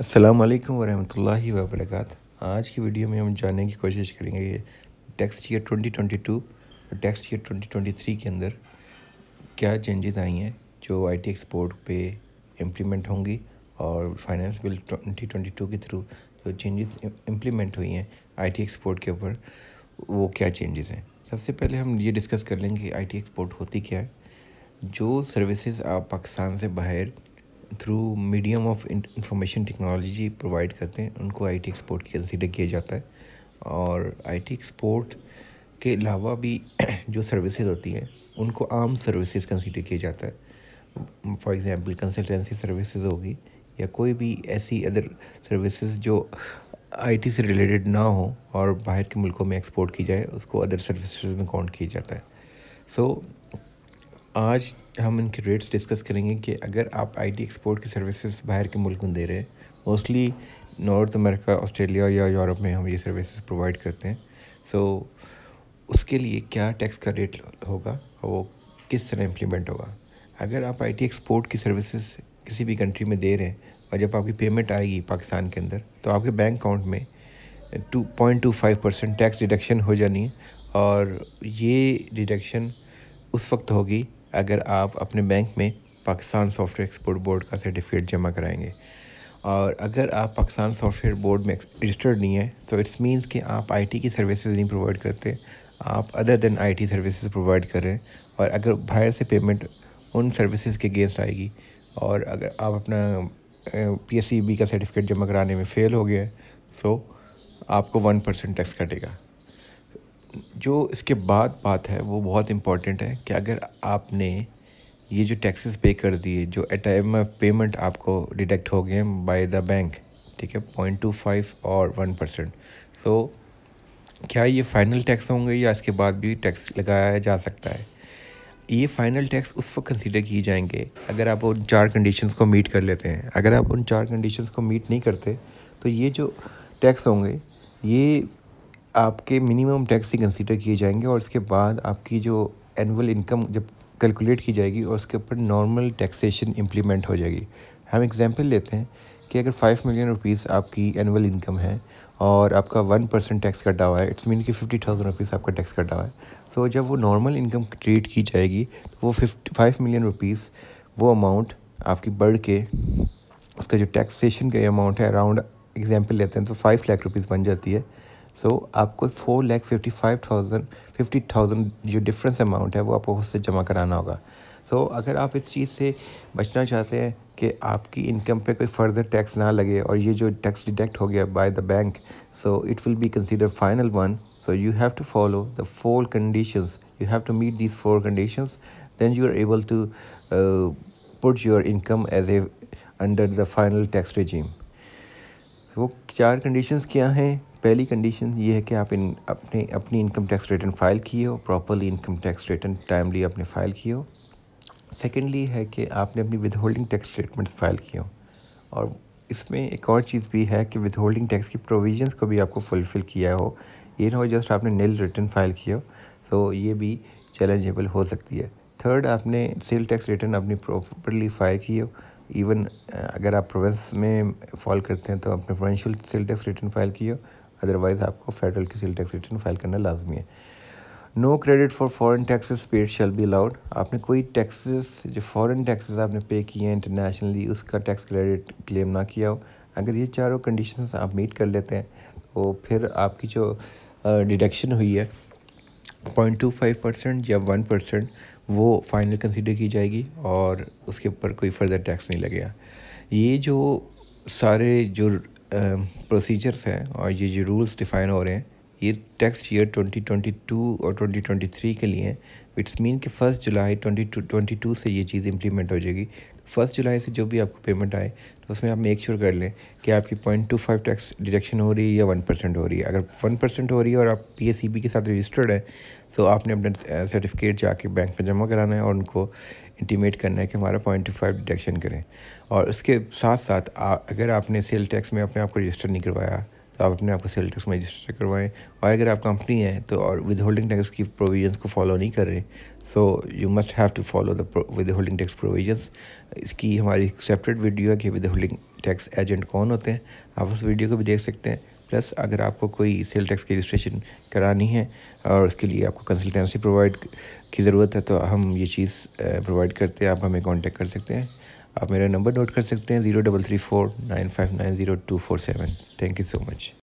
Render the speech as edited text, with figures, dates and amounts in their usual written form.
अस्सलाम वालेकुम वरहमतुल्लाहि वबरकातुहू। आज की वीडियो में हम जानने की कोशिश करेंगे ये टैक्स ईयर 2022 और टैक्स ईयर 2023 के अंदर क्या चेंजेस आई हैं जो आईटी एक्सपोर्ट पे इम्प्लीमेंट होंगी, और फाइनेंस बिल 2022 के थ्रू जो चेंजेस इम्प्लीमेंट हुई हैं आईटी एक्सपोर्ट के ऊपर, वो क्या चेंजेस हैं। सबसे पहले हम ये डिस्कस कर लेंगे आईटी एक्सपोर्ट होती क्या है। जो सर्विसेज आप पाकिस्तान से बाहर through medium of information technology provide करते हैं, उनको आईटी एक्सपोर्ट कंसीडर किया जाता है। और आईटी एक्सपोर्ट के अलावा भी जो सर्विसेज होती हैं उनको आम सर्विसेज कंसीडर किया जाता है। फॉर एग्जांपल कंसल्टेंसी सर्विसेज होगी या कोई भी ऐसी अदर सर्विसेज जो आईटी से रिलेटेड ना हो और बाहर के मुल्कों में एक्सपोर्ट की जाए, उसको अदर सर्विसेज में काउंट किया जाता है। सो आज हम इनके रेट्स डिस्कस करेंगे कि अगर आप आईटी एक्सपोर्ट की सर्विसेज बाहर के मुल्क में दे रहे हैं, मोस्टली नॉर्थ अमेरिका, ऑस्ट्रेलिया या यूरोप में हम ये सर्विसेज प्रोवाइड करते हैं। सो उसके लिए क्या टैक्स का रेट होगा और वो किस तरह इम्प्लीमेंट होगा। अगर आप आईटी एक्सपोर्ट की सर्विसेज किसी भी कंट्री में दे रहे हैं और जब आपकी पेमेंट आएगी पाकिस्तान के अंदर, तो आपके बैंक अकाउंट में 2.25% टैक्स डिडक्शन हो जानी है। और ये डिडक्शन उस वक्त होगी अगर आप अपने बैंक में पाकिस्तान सॉफ्टवेयर एक्सपोर्ट बोर्ड का सर्टिफिकेट जमा कराएंगे। और अगर आप पाकिस्तान सॉफ्टवेयर बोर्ड में रजिस्टर्ड नहीं है, तो इट्स मीन्स कि आप आईटी की सर्विसेज नहीं प्रोवाइड करते, आप other than IT services provide कर रहे हैं। और अगर बाहर से पेमेंट उन सर्विसेज के अगेंस्ट आएगी और अगर आप अपना पीएसईबी का सर्टिफिकेट जमा कराने में फ़ेल हो गया, सो आपको 1% टैक्स कटेगा। जो इसके बाद बात है वो बहुत इम्पॉर्टेंट है कि अगर आपने ये जो टैक्सेस पे कर दिए, जो एट टाइम ऑफ पेमेंट आपको डिडक्ट हो गए बाय द बैंक, ठीक है, 0.25 और 1%। सो क्या ये फ़ाइनल टैक्स होंगे या इसके बाद भी टैक्स लगाया जा सकता है। ये फ़ाइनल टैक्स उस वक्त कंसीडर किए जाएंगे अगर आप उन 4 कंडीशंस को मीट कर लेते हैं। अगर आप उन 4 कंडीशंस को मीट नहीं करते, तो ये जो टैक्स होंगे ये आपके मिनिमम टैक्स ही कंसीडर किए जाएंगे। और इसके बाद आपकी जो एनुअल इनकम जब कैलकुलेट की जाएगी और उसके ऊपर नॉर्मल टैक्सेशन इम्प्लीमेंट हो जाएगी। हम एग्जांपल लेते हैं कि अगर 5 मिलियन रुपीज़ आपकी एनुअल इनकम है और आपका 1% टैक्स कटा हुआ है, इट्स मीन कि 50,000 रुपीज़ आपका टैक्स कटा हुआ है। सो जब वो नॉर्मल इनकम ट्रीट की जाएगी, तो वो 5 मिलियन रुपीज़ वो अमाउंट आपकी बढ़ के उसका जो टैक्सेशन का अमाउंट है, अराउंड एग्जांपल लेते हैं तो 5 लाख रुपीज़ बन जाती है। सो आपको 4,55,000 जो डिफरेंस अमाउंट है वो आपको उससे जमा कराना होगा। सो अगर आप इस चीज़ से बचना चाहते हैं कि आपकी इनकम पे कोई फर्दर टैक्स ना लगे और ये जो टैक्स डिडक्ट हो गया by the bank, so it will be consider final one. So you have to follow the 4 conditions, you have to meet these 4 conditions, then you are able to put your income as a under the final tax regime. वो 4 conditions क्या हैं। पहली condition ये है कि आप अपनी income tax return file किए हो, properly income tax return timely आपने फ़ाइल किए हो। सेकेंडली है कि आपने अपनी with holding tax statements file किए हो। और इसमें एक और चीज़ भी है कि विद होल्डिंग टैक्स की प्रोविजंस को भी आपको फुलफ़िल किया हो, ये ना हो जस्ट आपने नील रिटर्न फाइल किया हो। सो ये भी चैलेंजेबल हो सकती है। थर्ड, आपने सेल टैक्स रिटर्न अपनी प्रॉपरली फाइल की हो। इवन अगर आप प्रोविंस में फॉल करते हैं तो अपने provincial sale tax return file की हो, अदरवाइज़ आपको फेडरल की सेल टैक्स रिटर्न फाइल करना लाजमी है। No credit for foreign taxes paid shall be allowed. आपने कोई टैक्सेस जो फॉरेन टैक्सेस आपने पे किए हैं इंटरनेशनली, उसका टैक्स क्रेडिट क्लेम ना किया हो। अगर ये चारों कंडीशंस आप मीट कर लेते हैं, तो फिर आपकी जो डिडक्शन हुई है 0.25% या 1%, वो फाइनल कंसीडर की जाएगी और उसके ऊपर कोई फर्दर टैक्स नहीं लगेगा। ये जो सारे जो प्रोसीजर्स हैं और ये जो रूल्स डिफ़ाइन हो रहे हैं, ये टैक्स ईयर 2022 और 2023 के लिए हैं। इट्स मीन कि 1 जुलाई 2022 से ये चीज़ इम्प्लीमेंट हो जाएगी। 1 जुलाई से जो भी आपको पेमेंट आए, तो उसमें आप मेक श्योर कर लें कि आपकी 0.25 टैक्स डिडक्शन हो रही है या 1% हो रही है। अगर 1% हो रही है और आप पीएसईबी के साथ रजिस्टर्ड है, तो आपने अपना सर्टिफिकेट जाके बैंक में जमा कराना है और उनको इंटीमेट करना है कि हमारा 0.25 डिडक्शन करें। और उसके साथ साथ अगर आपने सेल टैक्स में अपने आप को रजिस्टर नहीं करवाया, तो आप अपने आप को सेल टैक्स में रजिस्टर करवाएं। और अगर आप कंपनी है तो और विद होल्डिंग टैक्स की प्रोविजंस को फॉलो नहीं कर रहे, so you must have to follow the withholding tax provisions. इसकी हमारी सेपरेट वीडियो है कि विद होल्डिंग टैक्स एजेंट कौन होते हैं, आप उस वीडियो को भी देख सकते हैं। प्लस अगर आपको कोई सेल टैक्स की रजिस्ट्रेशन करानी है और उसके लिए आपको कंसल्टेंसी प्रोवाइड की ज़रूरत है, तो हम ये चीज़ प्रोवाइड करते हैं। आप हमें कांटेक्ट कर सकते हैं। आप मेरा नंबर नोट कर सकते हैं 03349590 247। Thank you so much.